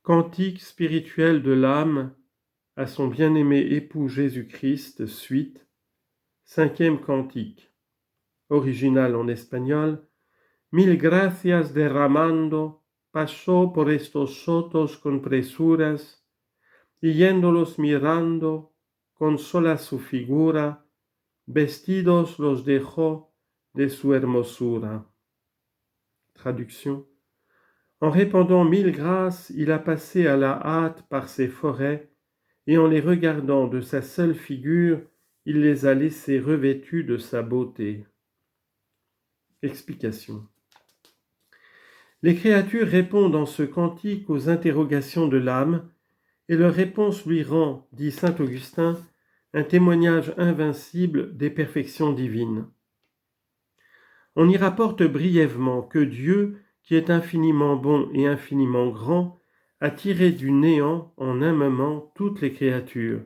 Cantique spirituel de l'âme à son bien-aimé époux Jésus-Christ, suite, 5e cantique, original en espagnol. Mil gracias derramando, pasó por estos sotos con presuras, y yéndolos mirando, con sola su figura, vestidos los dejó de su hermosura. Traduction. En répandant 1000 grâces, il a passé à la hâte par ces forêts, et en les regardant de sa seule figure, il les a laissés revêtus de sa beauté. Explication. Les créatures répondent dans ce cantique aux interrogations de l'âme, et leur réponse lui rend, dit saint Augustin, un témoignage invincible des perfections divines. On y rapporte brièvement que Dieu, qui est infiniment bon et infiniment grand, a tiré du néant en un moment toutes les créatures,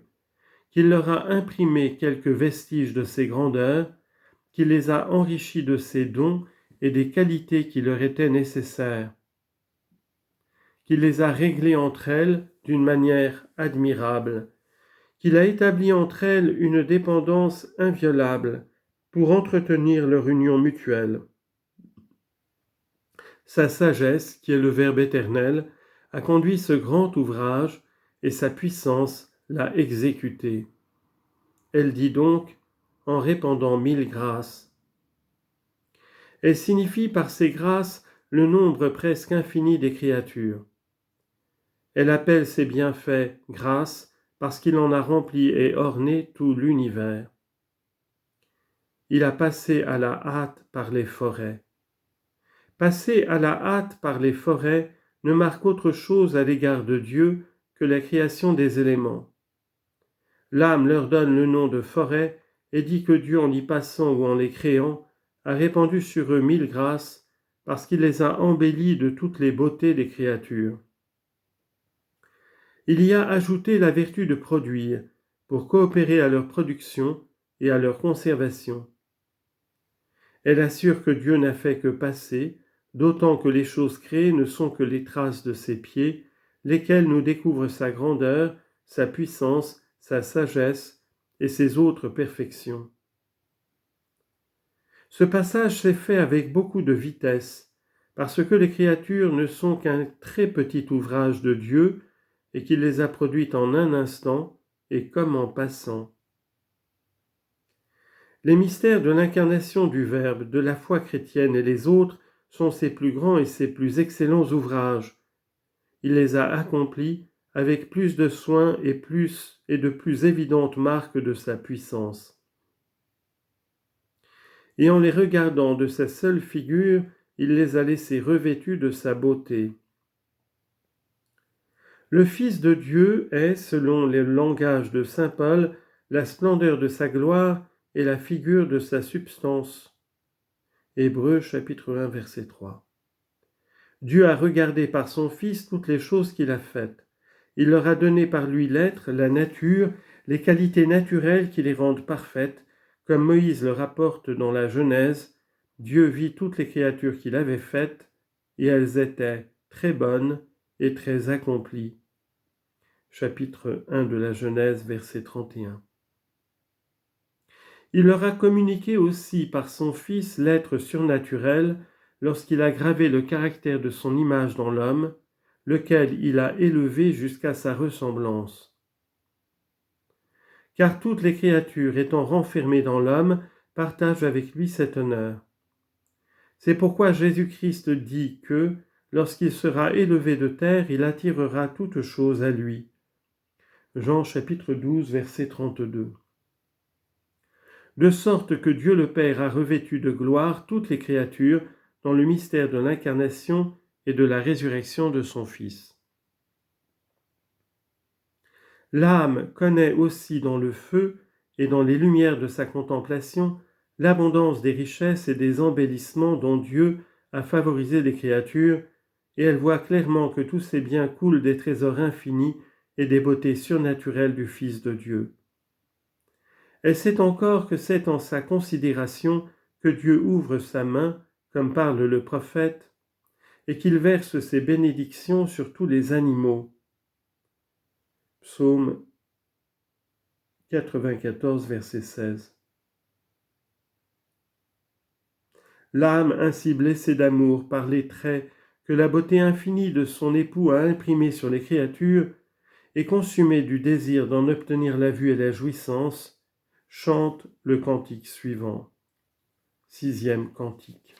qu'il leur a imprimé quelques vestiges de ses grandeurs, qu'il les a enrichis de ses dons et des qualités qui leur étaient nécessaires, qu'il les a réglées entre elles d'une manière admirable, qu'il a établi entre elles une dépendance inviolable pour entretenir leur union mutuelle. Sa sagesse, qui est le Verbe éternel, a conduit ce grand ouvrage et sa puissance l'a exécuté. Elle dit donc, en répandant 1000 grâces. Elle signifie par ces grâces le nombre presque infini des créatures. Elle appelle ses bienfaits grâces parce qu'il en a rempli et orné tout l'univers. Il a passé à la hâte par les forêts. Passer à la hâte par les forêts ne marque autre chose à l'égard de Dieu que la création des éléments. L'âme leur donne le nom de forêt et dit que Dieu, en y passant ou en les créant, a répandu sur eux 1000 grâces parce qu'il les a embellis de toutes les beautés des créatures. Il y a ajouté la vertu de produire pour coopérer à leur production et à leur conservation. Elle assure que Dieu n'a fait que passer, d'autant que les choses créées ne sont que les traces de ses pieds, lesquelles nous découvrent sa grandeur, sa puissance, sa sagesse et ses autres perfections. Ce passage s'est fait avec beaucoup de vitesse, parce que les créatures ne sont qu'un très petit ouvrage de Dieu et qu'il les a produites en un instant et comme en passant. Les mystères de l'incarnation du Verbe, de la foi chrétienne et les autres sont ses plus grands et ses plus excellents ouvrages. Il les a accomplis avec plus de soin et de plus évidentes marques de sa puissance. Et en les regardant de sa seule figure, il les a laissés revêtus de sa beauté. Le Fils de Dieu est, selon le langage de saint Paul, la splendeur de sa gloire et la figure de sa substance. Hébreux chapitre 1 verset 3. Dieu a regardé par son Fils toutes les choses qu'il a faites. Il leur a donné par lui l'être, la nature, les qualités naturelles qui les rendent parfaites, comme Moïse le rapporte dans la Genèse. Dieu vit toutes les créatures qu'il avait faites, et elles étaient très bonnes et très accomplies. Chapitre 1 de la Genèse, verset 31. Il leur a communiqué aussi par son Fils l'être surnaturel lorsqu'il a gravé le caractère de son image dans l'homme, lequel il a élevé jusqu'à sa ressemblance. Car toutes les créatures étant renfermées dans l'homme partagent avec lui cet honneur. C'est pourquoi Jésus-Christ dit que, lorsqu'il sera élevé de terre, il attirera toutes choses à lui. Jean chapitre 12, verset 32. De sorte que Dieu le Père a revêtu de gloire toutes les créatures dans le mystère de l'incarnation et de la résurrection de son Fils. L'âme connaît aussi dans le feu et dans les lumières de sa contemplation l'abondance des richesses et des embellissements dont Dieu a favorisé les créatures, et elle voit clairement que tous ces biens coulent des trésors infinis et des beautés surnaturelles du Fils de Dieu. Elle sait encore que c'est en sa considération que Dieu ouvre sa main, comme parle le prophète, et qu'il verse ses bénédictions sur tous les animaux. Psaume 94, verset 16. L'âme ainsi blessée d'amour par les traits que la beauté infinie de son époux a imprimés sur les créatures, et consumée du désir d'en obtenir la vue et la jouissance, chante le cantique suivant. 6e cantique.